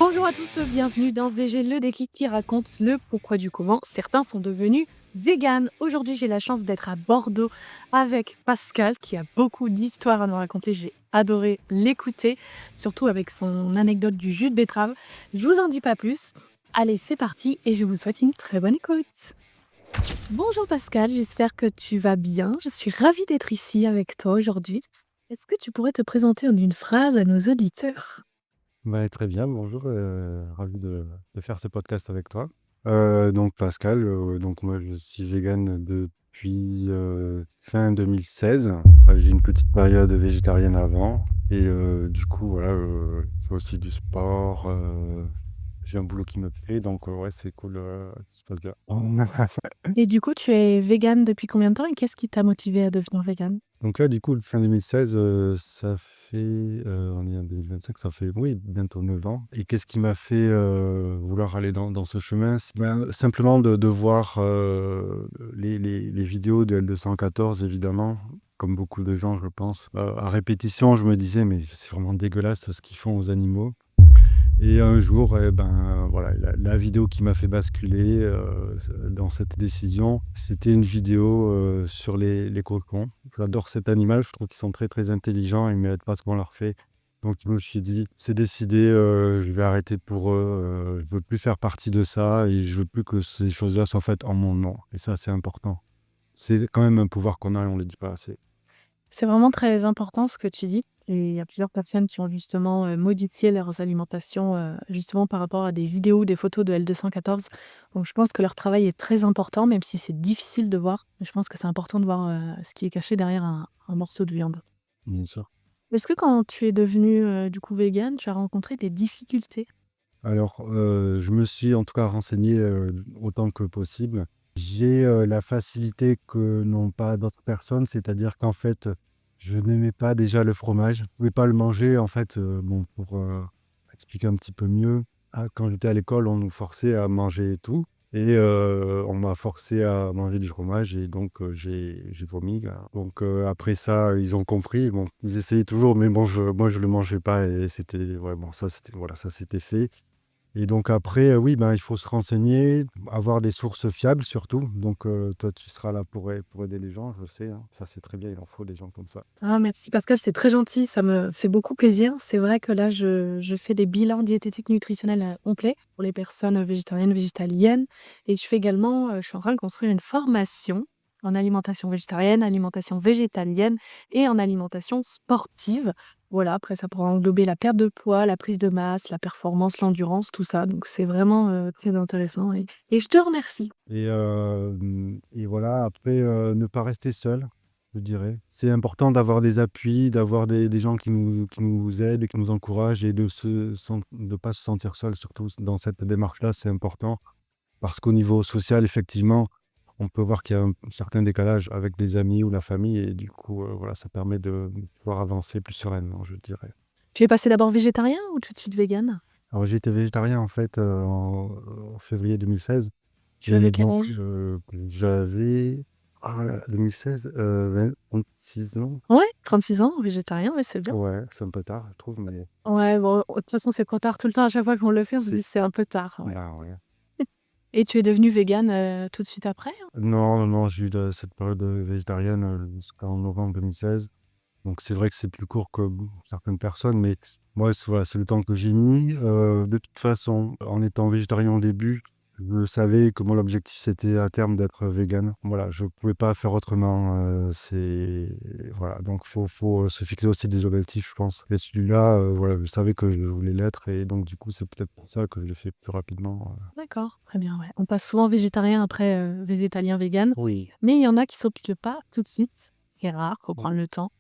Bonjour à tous, bienvenue dans VG le déclic qui raconte le pourquoi du comment certains sont devenus véganes. Aujourd'hui, j'ai la chance d'être à Bordeaux avec Pascal qui a beaucoup d'histoires à nous raconter. J'ai adoré l'écouter, surtout avec son anecdote du jus de betterave. Je vous en dis pas plus. Allez, c'est parti et je vous souhaite une très bonne écoute. Bonjour Pascal, j'espère que tu vas bien. Je suis ravie d'être ici avec toi aujourd'hui. Est-ce que tu pourrais te présenter en une phrase à nos auditeurs? Bah, très bien, bonjour, ravi de faire ce podcast avec toi. Donc Pascal, donc moi je suis vegan depuis fin 2016. J'ai une petite période végétarienne avant et du coup voilà, je fais aussi du sport, j'ai un boulot qui me plaît donc ouais c'est cool, ça se passe bien. Et du coup, tu es végane depuis combien de temps et qu'est-ce qui t'a motivé à devenir végane? Donc là, du coup, le fin 2016, ça fait, on est en 2025, ça fait, oui, bientôt 9 ans. Et qu'est-ce qui m'a fait vouloir aller dans ce chemin? Simplement de voir les vidéos de L214, évidemment, comme beaucoup de gens, je pense. À répétition, je me disais, mais c'est vraiment dégueulasse ce qu'ils font aux animaux. Et un jour, eh ben, voilà, la vidéo qui m'a fait basculer dans cette décision, c'était une vidéo sur les cocons. J'adore cet animal, je trouve qu'ils sont très très intelligents, ils ne méritent pas ce qu'on leur fait. Donc je me suis dit, c'est décidé, je vais arrêter pour eux, je veux plus faire partie de ça et je veux plus que ces choses-là soient faites en mon nom. Et ça, c'est important. C'est quand même un pouvoir qu'on a et on ne le dit pas assez. C'est vraiment très important ce que tu dis et il y a plusieurs personnes qui ont justement, modifié leurs alimentations, justement par rapport à des vidéos, des photos de L214. Donc je pense que leur travail est très important, même si c'est difficile de voir. Mais je pense que c'est important de voir, ce qui est caché derrière un morceau de viande. Bien sûr. Est-ce que quand tu es devenue, du coup végane, tu as rencontré des difficultés? Alors, je me suis en tout cas renseigné, autant que possible. J'ai, la facilité que n'ont pas d'autres personnes, c'est-à-dire qu'en fait, je n'aimais pas déjà le fromage. Je pouvais pas le manger en fait, bon pour, expliquer un petit peu mieux, quand j'étais à l'école, on nous forçait à manger et tout et on m'a forcé à manger du fromage et donc j'ai vomi, là. Donc après ça, ils ont compris. Bon, ils essayaient toujours mais bon, moi je le mangeais pas et c'était ouais, bon ça c'était voilà, ça c'était fait. Et donc après, oui, ben, il faut se renseigner, avoir des sources fiables surtout. Donc, toi, tu seras là pour aider les gens, je sais, hein. Ça, c'est très bien, il en faut des gens comme ça. Ah merci Pascal, c'est très gentil, ça me fait beaucoup plaisir. C'est vrai que là, je fais des bilans diététiques nutritionnels, complets pour les personnes, végétariennes, végétaliennes et je fais également, je suis en train de construire une formation en alimentation végétarienne, alimentation végétalienne et en alimentation sportive. Voilà, après ça pourra englober la perte de poids, la prise de masse, la performance, l'endurance, tout ça. Donc c'est vraiment, très intéressant et je te remercie. Et voilà, après, ne pas rester seul, je dirais. C'est important d'avoir des appuis, d'avoir des gens qui nous aident et qui nous encouragent et de pas se sentir seul, surtout dans cette démarche-là, c'est important. Parce qu'au niveau social, effectivement, on peut voir qu'il y a un certain décalage avec les amis ou la famille et du coup, voilà, ça permet de pouvoir avancer plus sereinement, je dirais. Tu es passé d'abord végétarien ou tout de suite végane? Alors j'ai été végétarien en fait, en février 2016 Tu avais et quel donc âge? j'avais 2016, 26 ans. Ouais, 36 ans, végétarien, ouais, c'est bien. Ouais, c'est un peu tard, je trouve, mais Ouais, bon, de toute façon, c'est trop tard tout le temps. À chaque fois qu'on le fait, on se c'est dit: «C'est un peu tard», ouais. bah, ouais. Et tu es devenue végane, tout de suite après? Non, non, non, j'ai eu de cette période, végétarienne, jusqu'en novembre 2016. Donc c'est vrai que c'est plus court que certaines personnes, mais moi, voilà, c'est le temps que j'ai mis. De toute façon, en étant végétarien au début, je savais que mon objectif, c'était à terme d'être vegan. Voilà, je pouvais pas faire autrement, voilà, donc faut se fixer aussi des objectifs, je pense. Et celui-là, voilà, je savais que je voulais l'être et donc du coup, c'est peut-être pour ça que je l'ai fait plus rapidement. D'accord, très bien, ouais. On passe souvent végétarien après, végétalien, végane, Oui. mais il y en a qui sautent pas tout de suite. C'est rare, faut prendre le temps.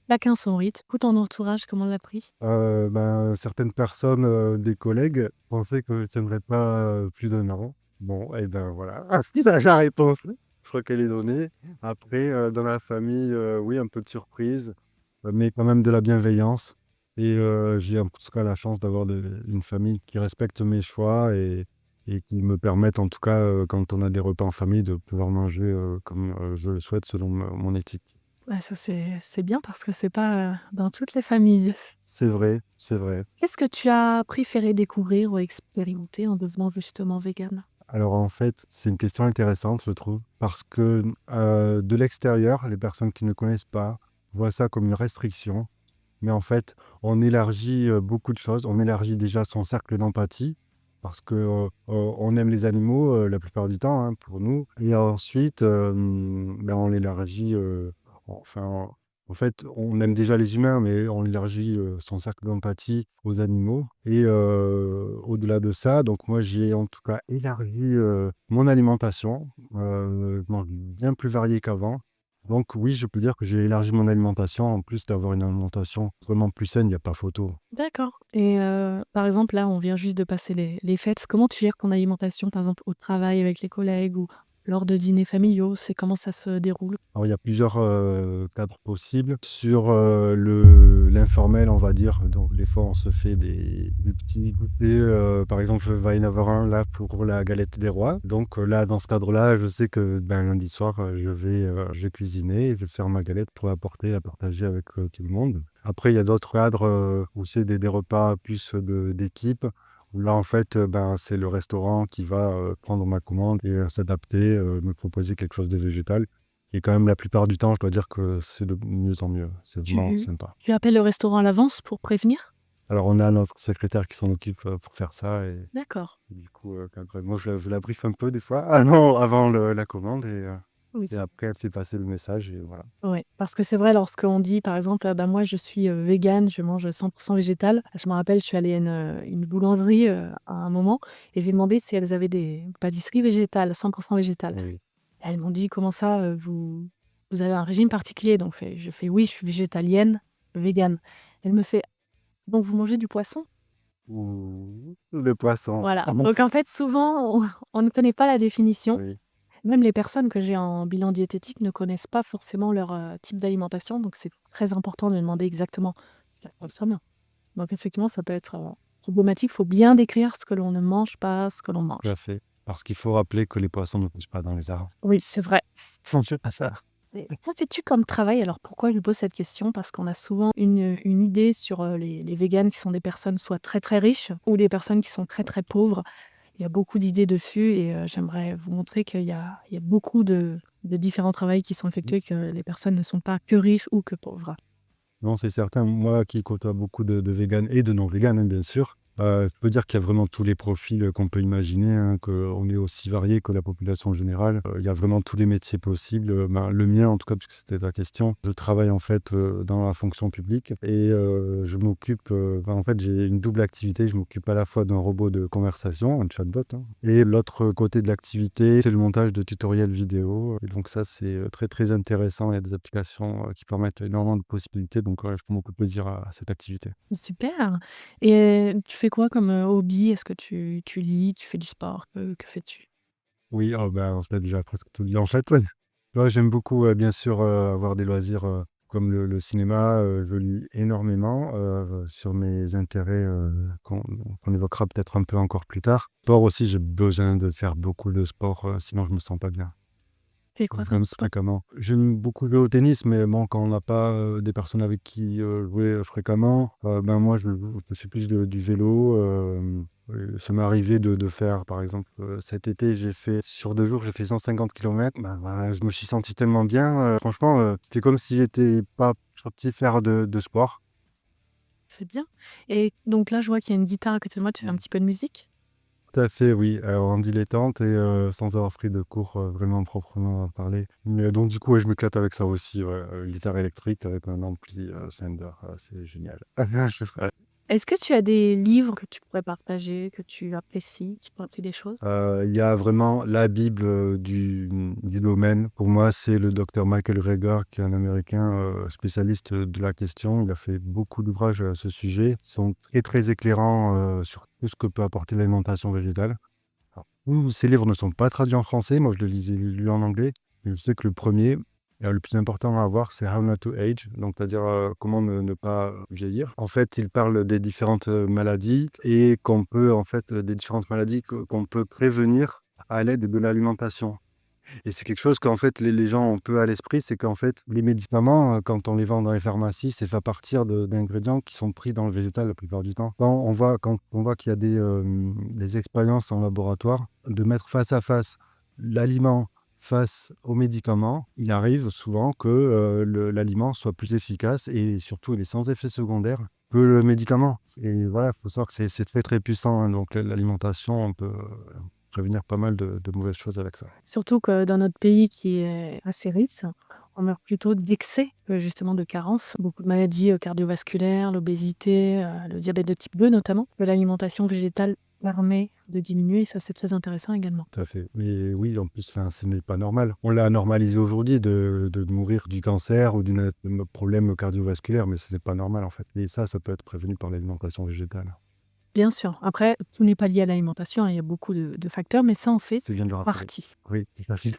Chacun son rythme. Tout ton entourage, comment l'a pris? Ben, certaines personnes, des collègues pensaient que je tiendrais pas, plus d'1 an. Bon et ben, voilà. Ah si, ça la réponse, je crois qu'elle est donnée. Après, dans la famille, oui, un peu de surprise, mais quand même de la bienveillance et j'ai en tout cas la chance d'avoir une famille qui respecte mes choix et qui me permettent en tout cas, quand on a des repas en famille, de pouvoir manger, comme, je le souhaite selon mon éthique. Ouais, ça c'est bien parce que c'est pas, dans toutes les familles. C'est vrai, c'est vrai. Qu'est-ce que tu as préféré découvrir ou expérimenter en devenant justement végane? Alors en fait, c'est une question intéressante, je trouve, parce que, de l'extérieur, les personnes qui ne connaissent pas voient ça comme une restriction. Mais en fait, on élargit, beaucoup de choses. On élargit déjà son cercle d'empathie parce que, on aime les animaux, la plupart du temps, hein, pour nous et ensuite, on l'élargit, enfin, en fait, on aime déjà les humains, mais on élargit, son cercle d'empathie aux animaux et au-delà de ça, donc moi, j'ai en tout cas élargi, mon alimentation. Je mange bien plus varié qu'avant. Donc oui, je peux dire que j'ai élargi mon alimentation. En plus d'avoir une alimentation vraiment plus saine, il y a pas photo. D'accord et par exemple, là, on vient juste de passer les fêtes. Comment tu gères ton alimentation, par exemple, au travail avec les collègues ou lors de dîners familiaux? C'est comment ça se déroule? Alors il y a plusieurs, cadres possibles. Sur, le l'informel, on va dire, donc des fois on se fait des petits goûters, par exemple, il va y en avoir un là pour la galette des rois. Donc, là, dans ce cadre-là, je sais que, lundi soir, je vais cuisiner et je vais faire ma galette pour la partager avec, tout le monde. Après il y a d'autres cadres, où c'est des repas plus, d'équipe, où là en fait, c'est le restaurant qui va, prendre ma commande et s'adapter, me proposer quelque chose de végétal. Et quand même la plupart du temps, je dois dire que c'est de mieux en mieux. C'est vraiment Tu sympa. tu appelles le restaurant à l'avance pour prévenir? Alors on a notre secrétaire qui s'en occupe, pour faire ça et D'accord. du coup, quand moi je la briefe un peu des fois. Ah non, avant le la commande Oui, et c'est après elle fait passer le message et voilà. ouais, parce que c'est vrai lorsqu'on dit, par exemple: «Bah, moi je suis, végane, je mange 100 végétal». Je me rappelle, je suis allée à une boulangerie, à un moment et j'ai demandé si elles avaient des pâtisseries végétales, 100 végétales. Oui. Elles m'ont dit: «Comment ça, vous avez un régime particulier?» donc je fais: «Oui, je suis végétalienne, végane». Elle me fait: «Donc vous mangez du poisson?» Ou le poisson. Voilà, Ah bon? donc en fait souvent on ne connaît pas la définition. Oui. Même les personnes que j'ai en bilan diététique ne connaissent pas forcément leur, type d'alimentation, donc c'est très important de demander exactement ce qu'elles consomment. Donc effectivement, ça peut être, problématique. Il faut bien décrire ce que l'on ne mange pas, ce que l'on Tout à mange. fait. Parce qu'il faut rappeler que les poissons ne poussent pas dans les arbres. Oui, c'est vrai. Sans Dieu à ça. Que fais-tu comme travail? Alors pourquoi je pose cette question? Parce qu'on a souvent une idée sur, les véganes qui sont des personnes soit très, très riches ou des personnes qui sont très, très pauvres. Il y a beaucoup d'idées dessus et j'aimerais vous montrer qu'il y a beaucoup de différents travails qui sont effectués, que les personnes ne sont pas que riches ou que pauvres. Non, c'est certain. Moi qui côtoie beaucoup de véganes et de non-véganes, hein, bien sûr, je peux dire qu'il y a vraiment tous les profils, qu'on peut imaginer, hein, qu'on est aussi varié que la population générale. Il y a vraiment tous les métiers possibles, le mien en tout cas, puisque c'était ta question. Je travaille en fait, dans la fonction publique et je m'occupe, en fait, j'ai une double activité. Je m'occupe à la fois d'un robot de conversation, un chatbot, hein, et l'autre côté de l'activité, c'est le montage de tutoriels vidéo et donc ça, c'est, très, très intéressant. Il y a des applications, qui permettent énormément de possibilités donc je prends beaucoup de plaisir à cette activité. Super et tu fais quoi comme, hobby? Est-ce que tu lis? Tu fais du sport? Que fais-tu? Oui, en fait, déjà presque tout dit en fait, ouais. Ouais, j'aime beaucoup, bien sûr, avoir des loisirs, comme le cinéma, je lis énormément, sur mes intérêts, qu'on évoquera peut-être un peu encore plus tard. Sport aussi, j'ai besoin de faire beaucoup de sport, sinon je me sens pas bien. Tu fais quoi comme Vraiment sport? fréquemment. J'aime beaucoup jouer au tennis, mais bon, quand on n'a pas, des personnes avec qui, jouer, fréquemment, moi je fais plus du vélo, ça m'est arrivé de faire, par exemple, cet été, j'ai fait sur 2 jours, j'ai fait 150 kilomètres. Je me suis senti tellement bien, franchement, c'était comme si j'étais pas sorti faire de sport. C'est bien et donc là, je vois qu'il y a une guitare à côté de moi, tu fais un petit peu de musique? Tout à fait, oui, en dilettante et sans avoir pris de cours, vraiment proprement parler. Mais donc du coup, ouais, je m'éclate avec ça aussi, ouais, guitare électrique avec un ampli, Fender, c'est génial. Est-ce que tu as des livres que tu pourrais partager, que tu apprécies, qui t'ont appris des choses? Il y a vraiment la bible, du domaine. Pour moi, c'est le docteur Michael Greger qui est un Américain, spécialiste, de la question. Il a fait beaucoup d'ouvrages à ce sujet. Ils sont très, très éclairants, sur tout ce que peut apporter l'alimentation végétale. Alors, tous ces livres ne sont pas traduits en français. Moi, je le lisais lu en anglais. Mais je sais que le premier, le plus important à avoir, c'est How Not to Age, donc c'est-à-dire, comment ne pas vieillir. En fait, il parle des différentes, maladies et qu'on peut en fait, des différentes maladies qu'on peut prévenir à l'aide de l'alimentation Et c'est quelque chose qu'en fait les gens ont peu à l'esprit, c'est qu'en fait les médicaments, quand on les vend dans les pharmacies, c'est fait à partir d'ingrédients qui sont pris dans le végétal la plupart du temps. Quand on voit qu'il y a des expériences en laboratoire, de mettre face à face l'aliment face aux médicaments, il arrive souvent que, l'aliment soit plus efficace et surtout il est sans effet secondaire que le médicament. Et voilà, il faut savoir que c'est très, très puissant, hein, donc l'alimentation, on peut, prévenir pas mal de mauvaises choses avec ça. Surtout que dans notre pays qui est assez riche, on meurt plutôt d'excès que justement de carence. Beaucoup de maladies cardiovasculaires, l'obésité, le diabète de type 2 notamment, que l'alimentation végétale permet de diminuer. Ça, c'est très intéressant également. Tout à fait. Mais oui, en plus, enfin, ce n'est pas normal. On l'a normalisé aujourd'hui de mourir du cancer ou d'un problème cardiovasculaire, mais ce n'est pas normal en fait. Et ça peut être prévenu par l'alimentation végétale. Bien sûr. Après, tout n'est pas lié à l'alimentation, hein, il y a beaucoup de facteurs, mais ça en fait C'est bien de le rappeler. partie. Oui, tout à fait.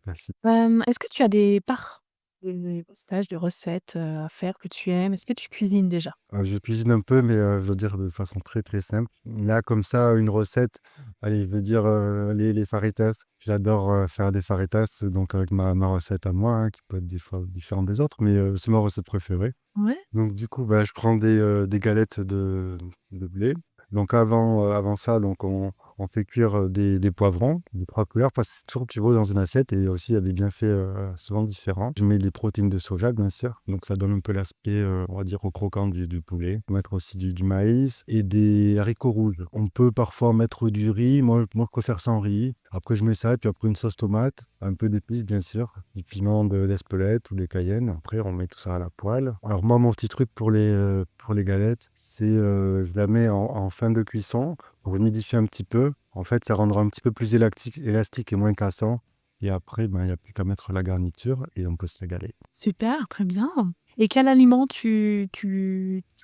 Merci. Est-ce que tu as des parts de stages, de recettes, à faire que tu aimes? Est-ce que tu cuisines déjà? Je cuisine un peu, mais je veux dire de façon très, très simple. Là, comme ça, une recette, allez, je veux dire, les fajitas. J'adore, faire des fajitas, donc avec ma recette à moi, hein, qui peut être des fois différente des autres, mais c'est ma recette préférée. Ouais. Donc du coup, bah, je prends des galettes de blé. Donc avant ça, donc on fait cuire, des poivrons de 3 couleurs, parce que c'est toujours plus beau dans une assiette et aussi il y a des bienfaits, souvent différents. Je mets des protéines de soja, bien sûr, donc ça donne un peu l'aspect, on va dire au croquant du poulet. On peut mettre aussi du maïs et des haricots rouges. On peut parfois mettre du riz, moi je préfère sans riz. Après je mets ça et puis après une sauce tomate, un peu d'épices bien sûr, du piment d'Espelette ou des cayennes. Après on met tout ça à la poêle. Alors moi mon petit truc pour les galettes, c'est, je la mets en fin de cuisson pour humidifier un petit peu. En fait, ça rendra un petit peu plus élastique et moins cassant. Et après, ben, il y a plus qu'à mettre la garniture et on peut se régaler. Super, très bien. Et quel aliment tu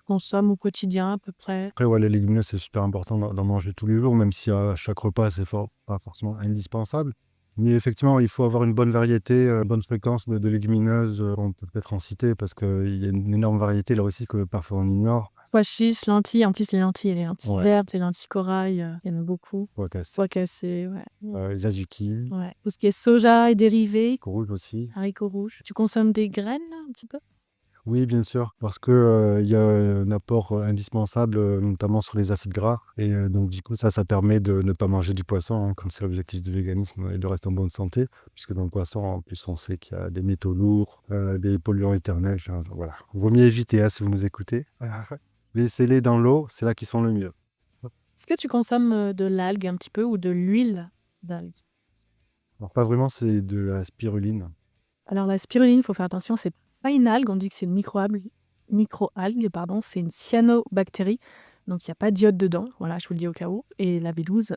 consommes au quotidien à peu près? Après, ouais, les légumineuses, c'est super important d'en manger tous les jours, même si à chaque repas, c'est pas forcément indispensable. Mais effectivement, il faut avoir une bonne variété, une bonne fréquence de légumineuses. On peut peut-être en citer parce qu'il y a une énorme variété là aussi que parfois on ignore. Pois chiches, lentilles, en plus les lentilles Ouais, vertes, les lentilles corail, il y en a beaucoup. pois cassés, Pois cassés, ouais. les azuki, Ouais. Tout ce qui est soja et dérivés, rouges aussi. haricots rouges. Tu consommes des graines un petit peu? Oui, bien sûr, parce que, il y a un apport, indispensable, notamment sur les acides gras et donc du coup, ça permet de ne pas manger du poisson, hein, comme c'est l'objectif du véganisme et de rester en bonne santé. Puisque dans le poisson, en plus, on sait qu'il y a des métaux lourds, des polluants éternels, enfin, voilà. Vaut mieux éviter, hein, si vous nous écoutez. Laissez-les dans l'eau, c'est là qu'ils sont le mieux. Est-ce que tu consommes, de l'algue un petit peu ou de l'huile d'algue? Alors pas vraiment, c'est de la spiruline. Alors la spiruline, il faut faire attention, c'est pas une algue, on dit que c'est une microalgue, pardon, c'est une cyanobactérie, donc il y a pas d'iode dedans, voilà, je vous le dis au cas où. Et la B12,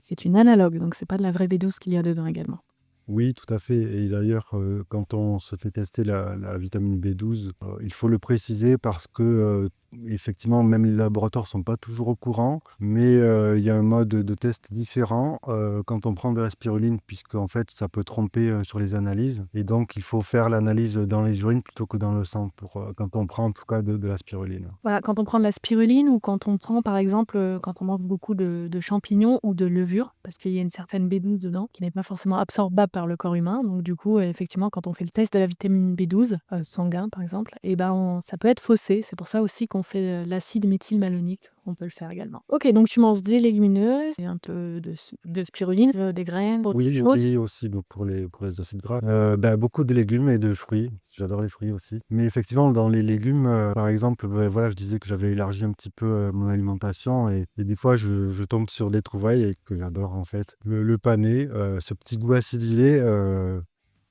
c'est une analogue, donc c'est pas de la vraie B12 qu'il y a dedans également. Oui, tout à fait et d'ailleurs, quand on se fait tester la vitamine B12, il faut le préciser parce que, effectivement, même les laboratoires sont pas toujours au courant, mais il y a un mode de test différent, quand on prend de la spiruline puisqu'en fait, ça peut tromper, sur les analyses et donc il faut faire l'analyse dans les urines plutôt que dans le sang pour, quand on prend en tout cas de la spiruline. Voilà, quand on prend de la spiruline ou quand on prend, par exemple, quand on mange beaucoup de champignons ou de levure, parce qu'il y a une certaine B12 dedans qui n'est pas forcément absorbable par le corps humain. Donc du coup, effectivement, quand on fait le test de la vitamine B12, sanguin par exemple, et ben, ça peut être faussé. C'est pour ça aussi qu'on fait, l'acide méthylmalonique. On peut le faire également. OK, donc tu manges des légumineuses et un peu de spiruline, des graines, autre Oui, chose? oui aussi, donc pour les acides gras. Bah, beaucoup de légumes et de fruits. J'adore les fruits aussi. Mais effectivement, dans les légumes, par exemple, voilà, je disais que j'avais élargi un petit peu, mon alimentation et des fois je tombe sur des trouvailles et que j'adore en fait. Le panais, ce petit goût acidulé,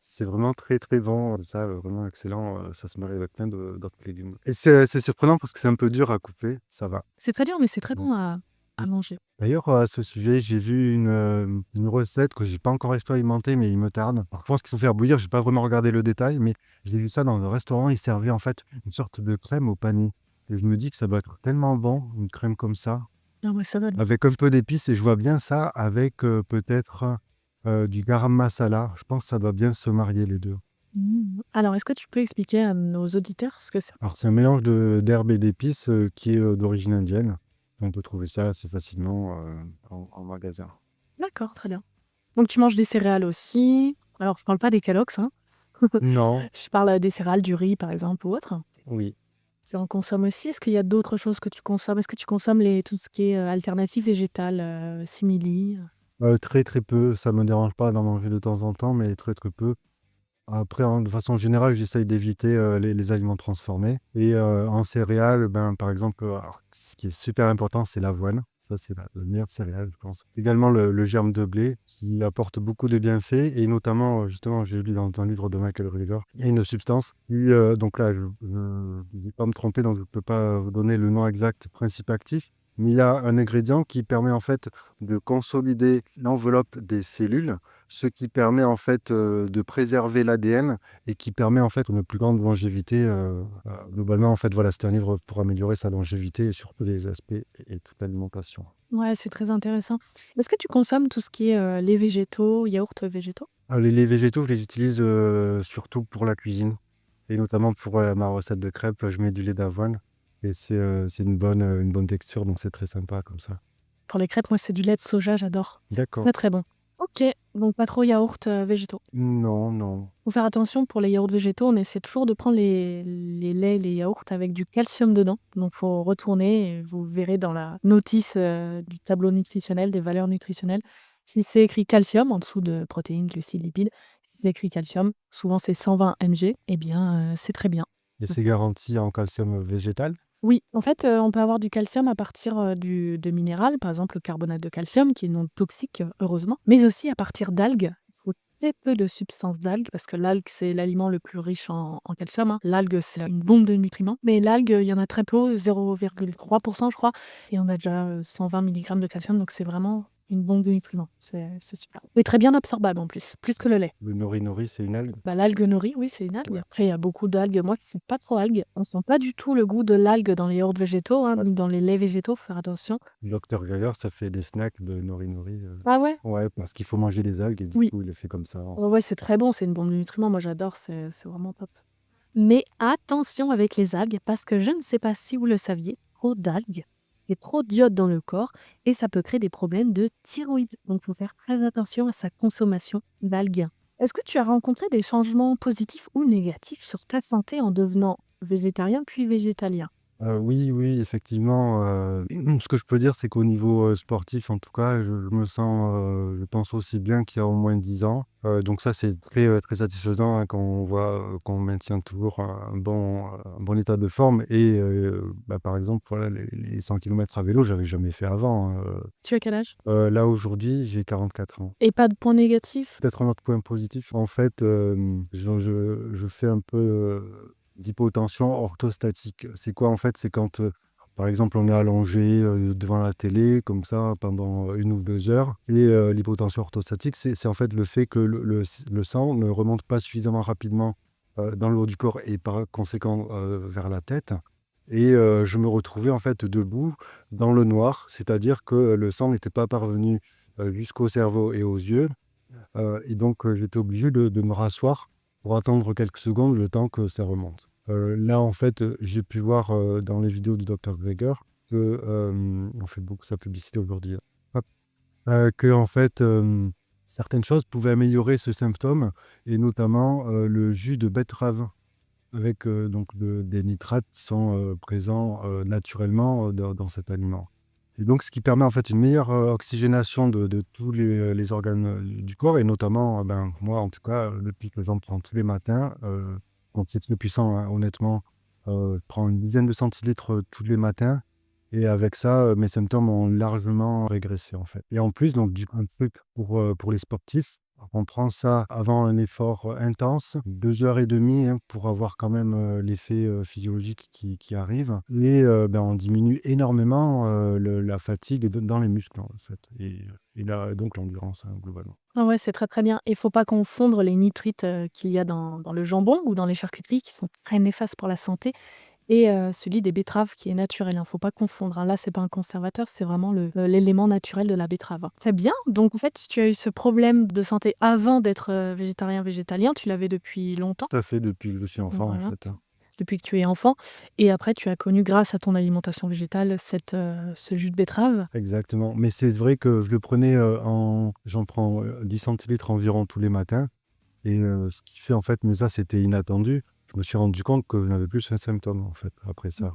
c'est vraiment très, très bon. Ça, vraiment excellent, ça se marie avec plein d'autres légumes. Et c'est surprenant parce que c'est un peu dur à couper, ça va. C'est très dur, mais c'est très Mmh. bon à manger. D'ailleurs, à ce sujet, j'ai vu une recette que j'ai pas encore expérimentée, mais il me tarde. Alors, je pense qu'ils sont fait bouillir, j'ai pas vraiment regardé le détail, mais j'ai vu ça dans le restaurant. Ils servaient en fait une sorte de crème au panais. Et je me dis que ça doit être tellement bon, une crème comme ça, Ah ouais, ça va. avec un peu d'épices. Et je vois bien ça avec peut-être du garam masala. Je pense que ça doit bien se marier les deux. Mmh. Alors, est-ce que tu peux expliquer à nos auditeurs ce que c'est? Alors, c'est un mélange d'herbes et d'épices qui est d'origine indienne. On peut trouver ça assez facilement en magasin. D'accord, très bien. Donc tu manges des céréales aussi. Alors je parle pas des Kellogg's, hein. Non, Je parle, des céréales, du riz par exemple ou autre. oui. Tu en consommes aussi? Est-ce qu'il y a d'autres choses que tu consommes? Est-ce que tu consommes tout ce qui est, alternative végétale, simili? Très, très peu, ça me dérange pas d'en manger de temps en temps, mais très, très peu. Après, de façon générale, j'essaye d'éviter, les aliments transformés et en céréales, ben, par exemple, alors ce qui est super important, c'est l'avoine. Ça, c'est la meilleure céréale, je pense. Également le germe de blé qui apporte beaucoup de bienfaits et notamment, justement, j'ai lu dans un livre de Michael Greger, il y a une substance qui, donc là, je dis pas me tromper, donc je peux pas vous donner le nom exact, principe actif, mais il y a un ingrédient qui permet en fait de consolider l'enveloppe des cellules, ce qui permet en fait, de préserver l'ADN et qui permet en fait une plus grande longévité, globalement en fait voilà, c'est un livre pour améliorer sa longévité et sur tous les aspects et toute l'alimentation. Ouais, c'est très intéressant. Est-ce que tu consommes tout ce qui est, lait végétaux, yaourts végétaux? Les végétaux, je les utilise, surtout pour la cuisine et notamment pour, ma recette de crêpes, je mets du lait d'avoine et c'est une bonne texture donc c'est très sympa comme ça. Pour les crêpes, moi, c'est du lait de soja, j'adore. C'est D'accord. très, très bon. OK, donc pas trop yaourts, végétaux. Non, non. Faut faire attention pour les yaourts végétaux, on essaie toujours de prendre les laits, les yaourts avec du calcium dedans. Donc faut retourner et vous verrez dans la notice, du tableau nutritionnel, des valeurs nutritionnelles, si c'est écrit calcium en dessous de protéines, glucides, lipides, si c'est écrit calcium, souvent c'est 120 mg, eh bien, c'est très bien. Et c'est garanti en calcium, végétal? Oui, en fait, on peut avoir du calcium à partir, de minéral, par exemple le carbonate de calcium qui est non toxique, heureusement, mais aussi à partir d'algues. Il faut très peu de substances d'algues parce que l'algue, c'est l'aliment le plus riche en calcium, hein. L'algue, c'est une bombe de nutriments, mais l'algue, il y en a très peu, 0,3 je crois et on a déjà, 120 milligrammes de calcium, donc c'est vraiment une bombe de nutriments. C'est super et très bien absorbable en plus que le lait. Le nori-nori, c'est une algue? Bah, l'algue nori, oui, c'est une algue. Ouais. Après, il y a beaucoup d'algues, moi, qui ne sont pas trop algues. On sent pas du tout le goût de l'algue dans les yaourts végétaux, hein, ni dans les laits végétaux, faut faire attention. Docteur Gaillard, ça fait des snacks de nori-nori, Ah ouais? ouais, parce qu'il faut manger des algues et du Oui. coup, il le fait comme ça Ouais, ouais, c'est très bon, c'est une bombe de nutriments, moi j'adore, c'est vraiment top. Mais attention avec les algues, parce que je ne sais pas si vous le saviez, trop d'algues, c'est trop d'iode dans le corps et ça peut créer des problèmes de thyroïde. Donc, il faut faire très attention à sa consommation d'algues. Est-ce que tu as rencontré des changements positifs ou négatifs sur ta santé en devenant végétarien puis végétalien? Oui, oui, effectivement, ce que je peux dire, c'est qu'au niveau, sportif, en tout cas, je me sens, je pense aussi bien qu'il y a au moins 10 ans. Donc ça, c'est très, très satisfaisant, hein, quand on voit, qu'on maintient toujours un bon état de forme et bah, par exemple, voilà, les 100 kilomètres à vélo, j'avais jamais fait avant, Tu as quel âge? là, aujourd'hui, j'ai 44 ans. Et pas de points négatifs? Peut-être un autre point positif, en fait, je fais un peu, d'hypotension orthostatique. C'est quoi, en fait? C'est quand, par exemple, on est allongé, devant la télé comme ça pendant, 1 ou 2 heures et l'hypotension orthostatique, c'est en fait le fait que le sang ne remonte pas suffisamment rapidement, dans le haut du corps et par conséquent, vers la tête et je me retrouvais en fait debout dans le noir. C'est-à-dire que le sang n'était pas parvenu, jusqu'au cerveau et aux yeux. Et donc j'étais obligé de me rasseoir pour attendre quelques secondes le temps que ça remonte. Là, en fait, j'ai pu voir, dans les vidéos du docteur Greger que, on fait beaucoup sa publicité aujourd'hui, hein. Hop. Qu'en fait, certaines choses pouvaient améliorer ce symptôme et notamment, le jus de betterave avec, donc des nitrates qui sont, présents, naturellement, dans cet aliment. Et donc ce qui permet en fait une meilleure, oxygénation de tous les organes, du corps et notamment, ben, moi en tout cas, depuis que j'en prends tous les matins, bon c'est très puissant, hein, honnêtement, je prends une dizaine de centilitres, tous les matins et avec ça, mes symptômes ont largement régressé en fait. Et en plus donc du coup un truc pour les sportifs, on prend ça avant un effort, intense, 2 heures et demie, hein, pour avoir quand même, l'effet, physiologique qui arrive et ben, on diminue énormément, la fatigue dans les muscles, en fait et là donc l'endurance, hein, globalement. Ah ouais, c'est très, très bien. Il faut pas confondre les nitrites, qu'il y a dans le jambon ou dans les charcuteries qui sont très néfastes pour la santé et celui des betteraves qui est naturel, hein. Faut pas confondre, hein. Là, c'est pas un conservateur, c'est vraiment l'élément naturel de la betterave, hein. C'est bien, donc en fait, tu as eu ce problème de santé avant d'être, végétarien, végétalien, tu l'avais depuis longtemps? Tout à fait, depuis que je suis enfant, en Voilà. fait, hein. depuis que tu es enfant et après tu as connu grâce à ton alimentation végétale ce jus de betterave? Exactement. Mais c'est vrai que je le prenais, j'en prends, 10 centilitres environ tous les matins et ce qui fait en fait mais ça c'était inattendu. Je me suis rendu compte que je n'avais plus ce symptôme en fait après ça.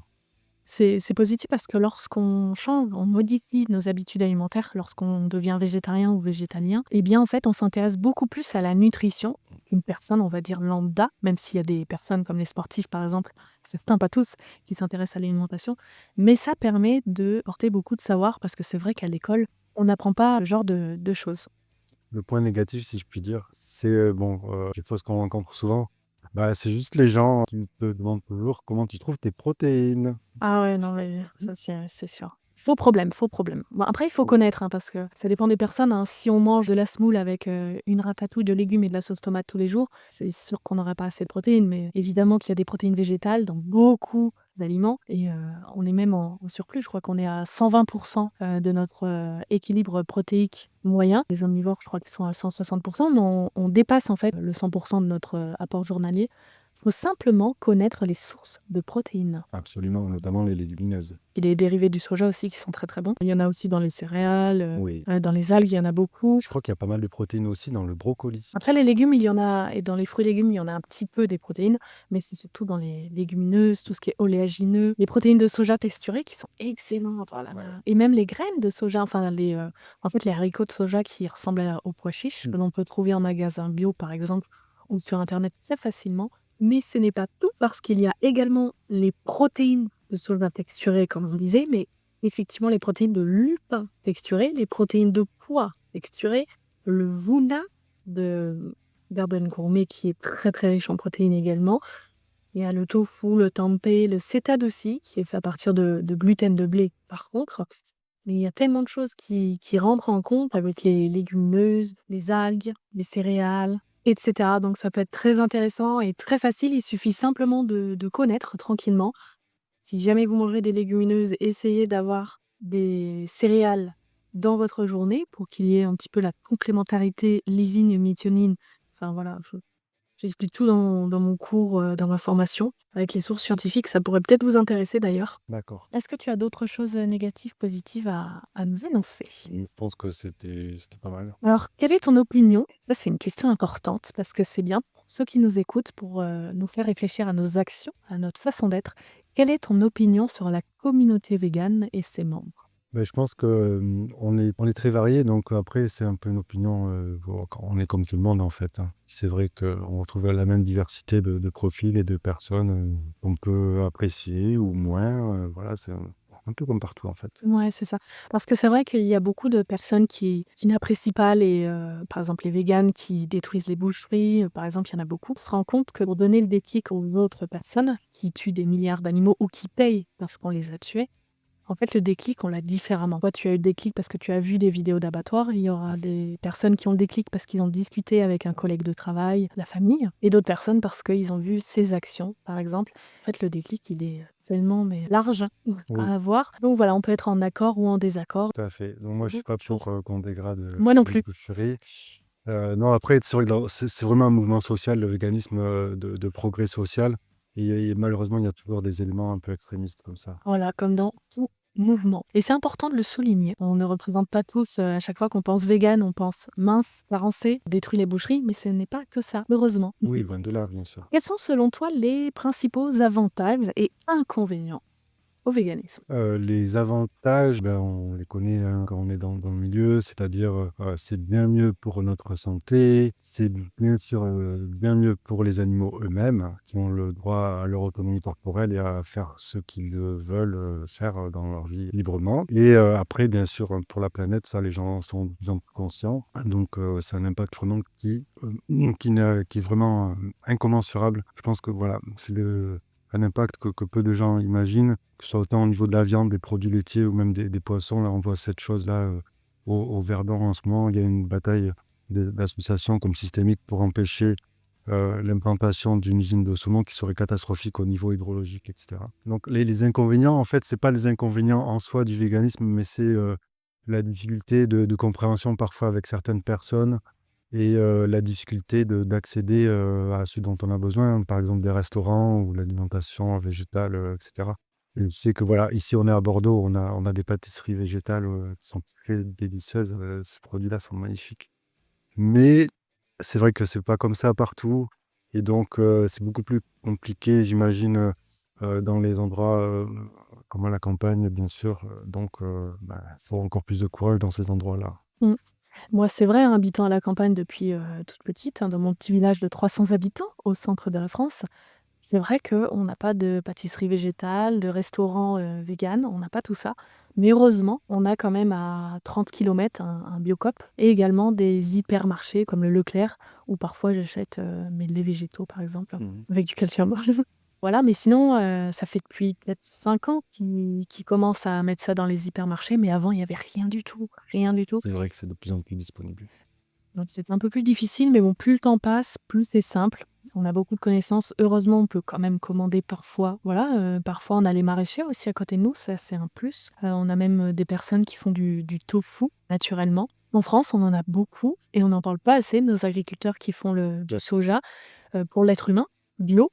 C'est positif parce que lorsqu'on change, on modifie nos habitudes alimentaires, lorsqu'on devient végétarien ou végétalien, eh bien, en fait, on s'intéresse beaucoup plus à la nutrition qu'une personne, on va dire lambda, même s'il y a des personnes comme les sportifs, par exemple, certains, pas tous, qui s'intéressent à l'alimentation. Mais ça permet de porter beaucoup de savoir parce que c'est vrai qu'à l'école, on n'apprend pas ce genre de choses. Le point négatif, si je puis dire, c'est, bon, des fois ce qu'on rencontre souvent, bah, c'est juste les gens qui te demandent toujours comment tu trouves tes protéines. Ah ouais, non, mais ça, c'est sûr. Faux problème, faux problème. Bon, après, il faut connaître, hein, parce que ça dépend des personnes, hein. Si on mange de la semoule avec, une ratatouille de légumes et de la sauce tomate tous les jours, c'est sûr qu'on n'aurait pas assez de protéines, mais évidemment qu'il y a des protéines végétales dans beaucoup d'aliments et on est même en surplus. Je crois qu'on est à 120 de notre, équilibre protéique moyen. Les omnivores, je crois qu'ils sont à 160 mais on dépasse, en fait, le 100 de notre, apport journalier. Il faut simplement connaître les sources de protéines. Absolument, notamment les légumineuses. Et les dérivés du soja aussi qui sont très, très bons. Il y en a aussi dans les céréales, Oui. dans les algues, il y en a beaucoup. Je crois qu'il y a pas mal de protéines aussi dans le brocoli. Après les légumes, il y en a et dans les fruits et légumes, il y en a un petit peu des protéines, mais c'est surtout dans les légumineuses, tout ce qui est oléagineux, les protéines de soja texturées qui sont excellentes, oh là Ouais. là et même les graines de soja, enfin en fait, les haricots de soja qui ressemblent aux pois chiches, que l'on peut trouver en magasin bio, par exemple, ou sur internet très facilement. Mais ce n'est pas tout parce qu'il y a également les protéines de soja texturées, comme on disait, mais effectivement les protéines de lupin texturées, les protéines de pois texturées, le vuna de d'Herben Gourmet qui est très, très riche en protéines également. Il y a le tofu, le tempeh, le sétade aussi, qui est fait à partir de gluten de blé par contre. Mais il y a tellement de choses qui rentrent en compte avec les légumineuses, les algues, les céréales, et cetera. Donc ça peut être très intéressant et très facile. Il suffit simplement de connaître tranquillement. Si jamais vous mangerez des légumineuses, essayez d'avoir des céréales dans votre journée pour qu'il y ait un petit peu la complémentarité lysine, méthionine. Enfin voilà, j'explique tout dans mon cours, dans ma formation, avec les sources scientifiques. Ça pourrait peut-être vous intéresser d'ailleurs. D'accord. Est-ce que tu as d'autres choses, négatives, positives à nous énoncer? Je pense que c'était pas mal. Alors, quelle est ton opinion? Ça, c'est une question importante parce que c'est bien pour ceux qui nous écoutent, pour, nous faire réfléchir à nos actions, à notre façon d'être. Quelle est ton opinion sur la communauté végane et ses membres? Beh, je pense que, on est très variés, donc après c'est un peu une opinion, bon, on est comme tout le monde en fait, hein. C'est vrai qu'on retrouve la même diversité de profils et de personnes, qu'on peut apprécier ou moins, voilà, c'est un peu comme partout en fait. Ouais, c'est ça. Parce que c'est vrai qu'il y a beaucoup de personnes qui n'apprécient pas par exemple, les véganes qui détruisent les boucheries, par exemple, il y en a beaucoup. On se rend compte que pour donner le déclic aux autres personnes qui tuent des milliards d'animaux ou qui payent parce qu'on les a tués, en fait, le déclic, on l'a différemment. Toi, tu as eu le déclic parce que tu as vu des vidéos d'abattoirs. Il y aura des personnes qui ont le déclic parce qu'ils ont discuté avec un collègue de travail, la famille, et d'autres personnes parce qu'ils ont vu ses actions, par exemple. En fait, le déclic, il est tellement mais large Oui, à avoir. Donc voilà, on peut être en accord ou en désaccord. tout à fait. Donc moi je suis Beaucoup pas de choses. pour, qu'on dégrade, Moi non les plus. boucheries. Non après c'est vrai que c'est vraiment un mouvement social, le véganisme, de progrès social et malheureusement il y a toujours des éléments un peu extrémistes comme ça. Voilà, comme dans tout mouvement. Et c'est important de le souligner. On ne représente pas tous, à chaque fois qu'on pense vegan, on pense mince, carencé, détruit les boucheries, mais ce n'est pas que ça, heureusement. Oui, loin de là, bien sûr. Quels sont selon toi les principaux avantages et inconvénients au véganisme? Les avantages, ben, on les connaît, hein, quand on est dans le milieu, c'est-à-dire, c'est bien mieux pour notre santé, c'est bien sûr, bien mieux pour les animaux eux-mêmes, hein, qui ont le droit à leur autonomie corporelle et à faire ce qu'ils, veulent, faire, dans leur vie librement et après bien sûr, pour la planète, ça les gens sont de plus en plus conscients, donc c'est un impact vraiment qui est vraiment, incommensurable. Je pense que voilà, c'est un impact que peu de gens imaginent, que ce soit autant au niveau de la viande, des produits laitiers ou même des poissons. Là, on voit cette chose-là, au Verdon en ce moment. Il y a une bataille d'associations comme Systémique pour empêcher, l'implantation d'une usine de saumon qui serait catastrophique au niveau hydrologique et cetera. Donc les inconvénients, en fait, c'est pas les inconvénients en soi du véganisme, mais c'est, la difficulté de compréhension parfois avec certaines personnes, et la difficulté d'accéder, à ce dont on a besoin, par exemple des restaurants ou l'alimentation végétale, et cetera. Et je sais que voilà, ici on est à Bordeaux, on a des pâtisseries végétales, qui sont très délicieuses, ces produits-là sont magnifiques. Mais c'est vrai que c'est pas comme ça partout et donc c'est beaucoup plus compliqué j'imagine, dans les endroits, comme à la campagne bien sûr, donc bah, faut encore plus de courage dans ces endroits-là. Mmh. Moi, c'est vrai, hein, habitant à la campagne depuis, toute petite, hein, dans mon petit village de 300 habitants au centre de la France, c'est vrai qu'on n'a pas de pâtisserie végétale, de restaurant, végan, on n'a pas tout ça. Mais heureusement, on a quand même à 30 kilomètres un Biocoop et également des hypermarchés comme le Leclerc où parfois j'achète, mes laits végétaux, par exemple, Mmh. avec du calcium. Voilà, mais sinon, ça fait depuis peut-être 5 ans qu'ils commencent à mettre ça dans les hypermarchés, mais avant il y avait rien du tout, rien du tout. C'est vrai que c'est de plus en plus disponible. Donc c'est un peu plus difficile, mais bon, plus le temps passe, plus c'est simple. On a beaucoup de connaissances. Heureusement, on peut quand même commander parfois. Voilà, parfois on a les maraîchers aussi à côté de nous, ça c'est un plus. On a même, des personnes qui font du tofu naturellement. En France, on en a beaucoup et on n'en parle pas assez de nos agriculteurs qui font du soja, pour l'être humain, bio.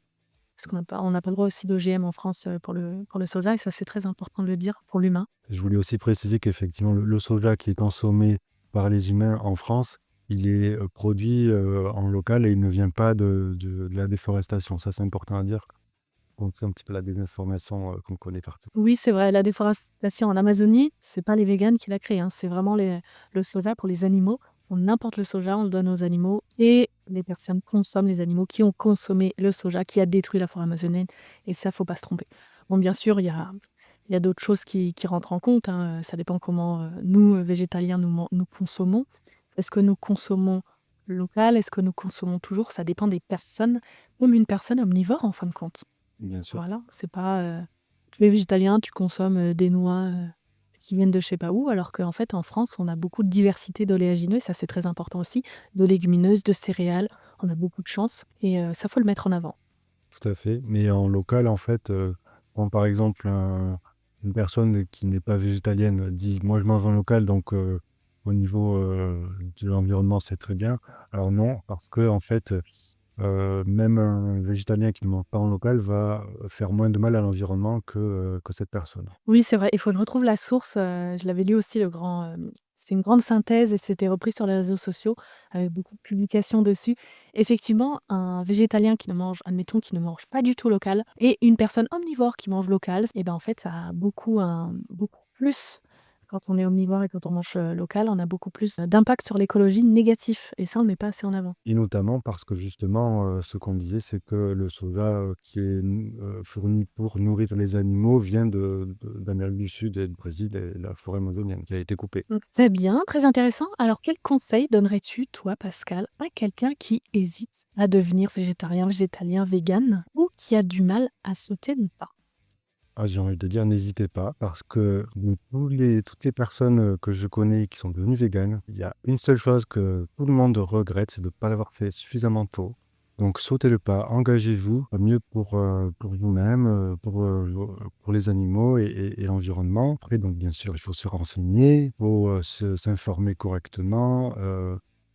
Parce qu'on n'a pas le droit aussi d'OGM en France, pour le soja et ça c'est très important de le dire pour l'humain. Je voulais aussi préciser qu'effectivement le soja qui est consommé par les humains en France, il est, produit, en local et il ne vient pas de la déforestation. Ça, c'est important à dire. Donc c'est un petit peu la désinformation, qu'on connaît partout. Oui, c'est vrai, la déforestation en Amazonie, c'est pas les véganes qui l'a créé, hein, c'est vraiment le soja pour les animaux. On importe le soja, on le donne aux animaux et les personnes consomment les animaux qui ont consommé le soja qui a détruit la forêt amazonienne et ça, faut pas se tromper. Bon, bien sûr, il y a d'autres choses qui rentrent en compte, hein, ça dépend comment, nous, végétaliens, nous consommons. Est-ce que nous consommons local? Est-ce que nous consommons toujours? Ça dépend des personnes, comme une personne omnivore en fin de compte. Bien sûr. Voilà, c'est pas, tu es végétalien, tu consommes, des noix, qui viennent de je sais pas où, alors qu'en fait, en France, on a beaucoup de diversité d'oléagineux, ça, c'est très important aussi, de légumineuses, de céréales. On a beaucoup de chance et ça, faut le mettre en avant. Tout à fait, mais en local, en fait, quand par exemple une personne qui n'est pas végétalienne dit: «Moi, je mange en local, donc au niveau, de l'environnement, c'est très bien». Alors non, parce que en fait, même un végétalien qui ne mange pas en local va, faire moins de mal à l'environnement que cette personne. Oui, c'est vrai, il faut que je retrouve la source, je l'avais lu aussi c'est une grande synthèse et c'était repris sur les réseaux sociaux avec beaucoup de publications dessus. Effectivement, un végétalien qui ne mange admettons, qui ne mange pas du tout local et une personne omnivore qui mange local et ben, en fait, ça a beaucoup plus quand on est omnivore et quand on mange, local, on a beaucoup plus, d'impact sur l'écologie négatif et ça, on le met pas assez en avant. Et notamment parce que justement, ce qu'on disait, c'est que le soja, qui est fourni pour nourrir les animaux vient d'Amérique du Sud et du Brésil et la forêt amazonienne qui a été coupée. C'est bien, très intéressant. Alors quel conseil donnerais-tu, toi, Pascal, à quelqu'un qui hésite à devenir végétarien, végétalien, vegan ou qui a du mal à sauter le pas? Ah, j'ai envie de dire n'hésitez pas parce que de toutes les personnes, que je connais qui sont devenues véganes, il y a une seule chose que tout le monde regrette, c'est de ne pas l'avoir fait suffisamment tôt. Donc sautez le pas, engagez-vous, mieux pour vous-même, pour les animaux et l'environnement. Après donc bien sûr, il faut se renseigner, il faut, s'informer correctement,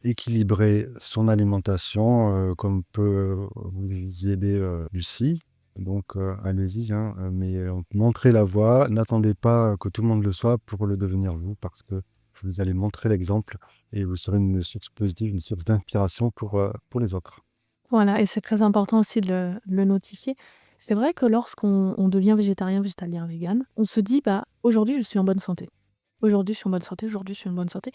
équilibrer son alimentation, comme peut vous y aider, Lucie. Donc, allez-y, hein, mais, montrez la voie. N'attendez pas que tout le monde le soit pour le devenir vous, parce que vous allez montrer l'exemple et vous serez une source positive, une source d'inspiration pour les autres. Voilà, et c'est très important aussi de le notifier. C'est vrai que lorsqu'on devient végétarien, végétalien, vegan, on se dit: «Bah, aujourd'hui, je suis en bonne santé. Aujourd'hui, je suis en bonne santé, aujourd'hui, je suis en bonne santé».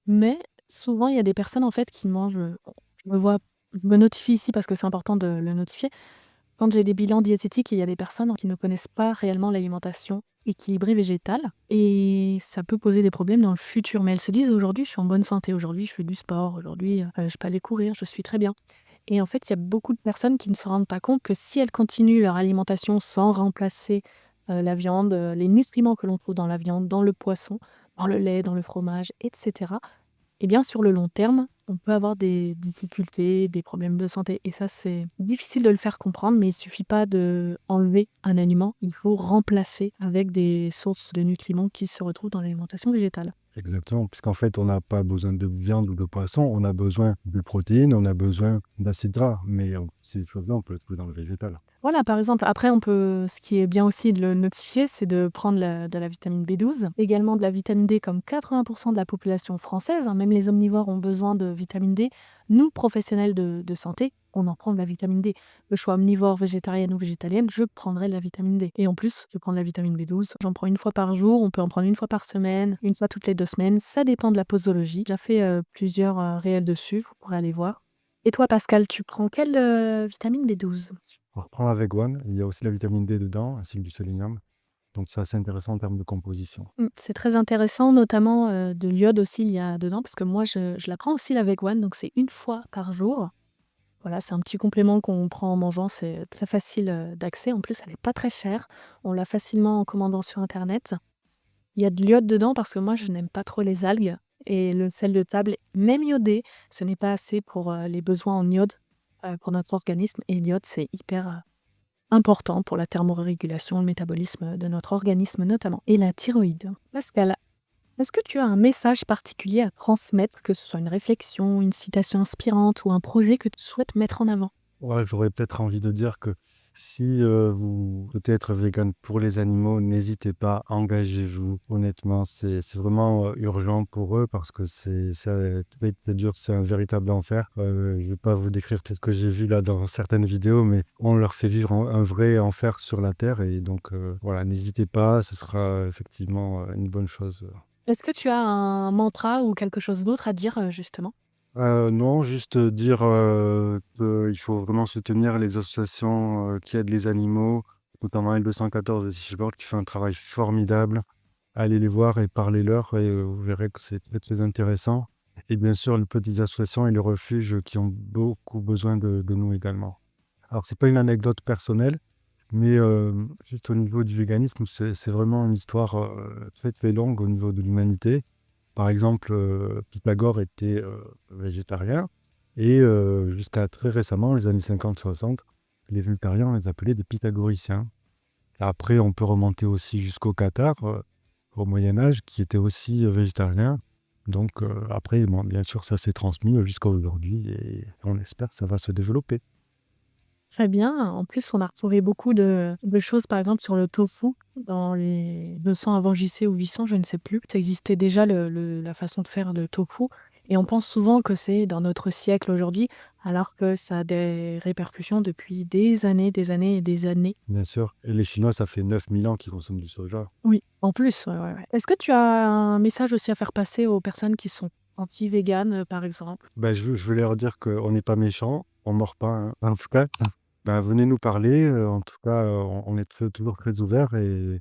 Mais souvent, il y a des personnes, en fait, qui mangent, je me vois je me notifie ici parce que c'est important de le notifier. Quand j'ai des bilans diététiques, il y a des personnes qui ne connaissent pas réellement l'alimentation équilibrée végétale et ça peut poser des problèmes dans le futur. Mais elles se disent: «Aujourd'hui, je suis en bonne santé. Aujourd'hui, je fais du sport. Aujourd'hui, je peux aller courir. Je suis très bien». Et en fait, il y a beaucoup de personnes qui ne se rendent pas compte que si elles continuent leur alimentation sans remplacer, la viande, les nutriments que l'on trouve dans la viande, dans le poisson, dans le lait, dans le fromage et cetera, et bien, sur le long terme, on peut avoir des difficultés, des problèmes de santé et ça, c'est difficile de le faire comprendre, mais il suffit pas d'enlever un aliment, il faut remplacer avec des sources de nutriments qui se retrouvent dans l'alimentation végétale. Exactement, puisqu'en fait, on n'a pas besoin de viande ou de poisson, on a besoin de protéines, on a besoin d'acides gras, mais ces choses-là, on peut les trouver dans le végétal. Voilà, par exemple, après on peut ce qui est bien aussi de le notifier, c'est de prendre de la vitamine B12, également de la vitamine D comme 80 de la population française, hein, même les omnivores ont besoin de vitamine D. Nous, professionnels de santé, on en prend de la vitamine D. Le choix omnivore, végétarienne ou végétalienne, je prendrai de la vitamine D. Et en plus, je prends de la vitamine B12, j'en prends une fois par jour, on peut en prendre une fois par semaine, une fois toutes les 2 semaines, ça dépend de la posologie. J'ai déjà fait plusieurs réels dessus, vous pourrez aller voir. Et toi, Pascal, tu prends quelle vitamine B12? On reprend avec One, il y a aussi la vitamine D dedans, ainsi que du sélénium. Donc c'est assez intéressant en termes de composition. C'est très intéressant, notamment, de l'iode aussi, il y a dedans, parce que moi je la prends aussi la One, donc c'est une fois par jour. Voilà, c'est un petit complément qu'on prend en mangeant, c'est très facile, d'accès. En plus, elle est pas très chère. On l'a facilement en commandant sur internet. Il y a de l'iode dedans parce que moi je n'aime pas trop les algues et le sel de table, même iodé, ce n'est pas assez pour, les besoins en iode, pour notre organisme et l'iode, c'est hyper, important pour la thermorégulation, le métabolisme de notre organisme notamment et la thyroïde. Pascal, est-ce que tu as un message particulier à transmettre, que ce soit une réflexion, une citation inspirante ou un projet que tu souhaites mettre en avant? Ouais, j'aurais peut-être envie de dire que si vous souhaitez être vegan pour les animaux, n'hésitez pas, engagez-vous. Honnêtement, c'est vraiment urgent pour eux parce que c'est très, très dur, c'est un véritable enfer. Je vais pas vous décrire tout ce que j'ai vu là dans certaines vidéos, mais on leur fait vivre un vrai enfer sur la terre et donc voilà, n'hésitez pas, ce sera effectivement une bonne chose. Est-ce que tu as un mantra ou quelque chose d'autre à dire, justement? Non, juste, dire, qu'il faut vraiment soutenir les associations, qui aident les animaux, notamment L214 de Sea Shepherd qui fait un travail formidable. Allez les voir et parlez-leur et vous verrez que c'est très, très intéressant et bien sûr les petites associations et les refuges qui ont beaucoup besoin de nous également. Alors c'est pas une anecdote personnelle, mais juste au niveau du véganisme, c'est vraiment une histoire, très, très longue au niveau de l'humanité. Par exemple, Pythagore était, végétarien et jusqu'à très récemment, les années 50-60, les végétariens, on les appelait des pythagoriciens. Après, on peut remonter aussi jusqu'au Qatar, au Moyen Âge, qui était aussi, végétarien. Donc après, bon, bien sûr, ça s'est transmis, jusqu'à aujourd'hui et on espère que ça va se développer. Très bien. En plus, on a retrouvé beaucoup de choses, par exemple, sur le tofu dans les 200 avant JC ou 800, je ne sais plus. Ça existait déjà la façon de faire le tofu et on pense souvent que c'est dans notre siècle aujourd'hui, alors que ça a des répercussions depuis des années, des années et des années. Bien sûr et les Chinois, ça fait 9000 ans qu'ils consomment du soja. Oui, en plus, ouais, ouais, ouais. Est-ce que tu as un message aussi à faire passer aux personnes qui sont anti-véganes, par exemple? Bah, je veux leur dire qu'on n'est pas méchants, on mord pas, hein. En tout cas, bah, venez nous parler, en tout cas, on est toujours très ouverts et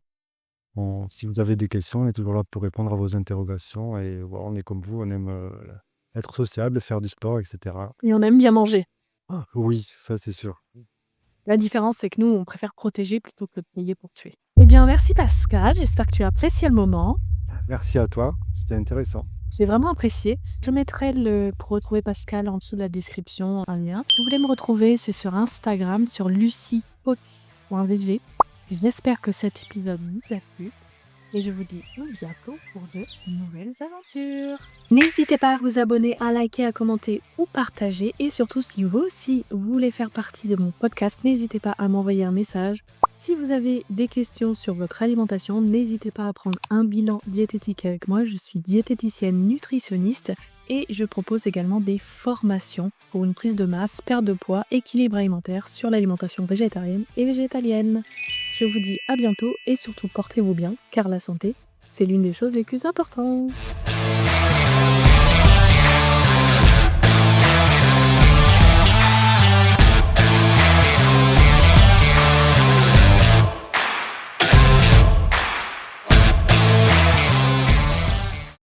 si vous avez des questions, on est toujours là pour répondre à vos interrogations et voilà, on est comme vous, on aime, être sociable, faire du sport et cetera. Et on aime bien manger. Ah oui, ça c'est sûr. La différence, c'est que nous, on préfère protéger plutôt que de payer pour tuer. Eh bien, merci Pascal, j'espère que tu as apprécié le moment. Merci à toi, c'était intéressant. J'ai vraiment apprécié. Je mettrai pour retrouver Pascal en dessous de la description un lien. Si vous voulez me retrouver, c'est sur Instagram, sur lucycoach.vg. J'espère que cet épisode vous a plu. Et je vous dis à bientôt pour de nouvelles aventures. N'hésitez pas à vous abonner, à liker, à commenter ou partager. Et surtout, si vous aussi voulez faire partie de mon podcast, n'hésitez pas à m'envoyer un message. Si vous avez des questions sur votre alimentation, n'hésitez pas à prendre un bilan diététique avec moi. Je suis diététicienne nutritionniste et je propose également des formations pour une prise de masse, perte de poids, équilibre alimentaire sur l'alimentation végétarienne et végétalienne. Je vous dis à bientôt et surtout portez-vous bien car la santé, c'est l'une des choses les plus importantes.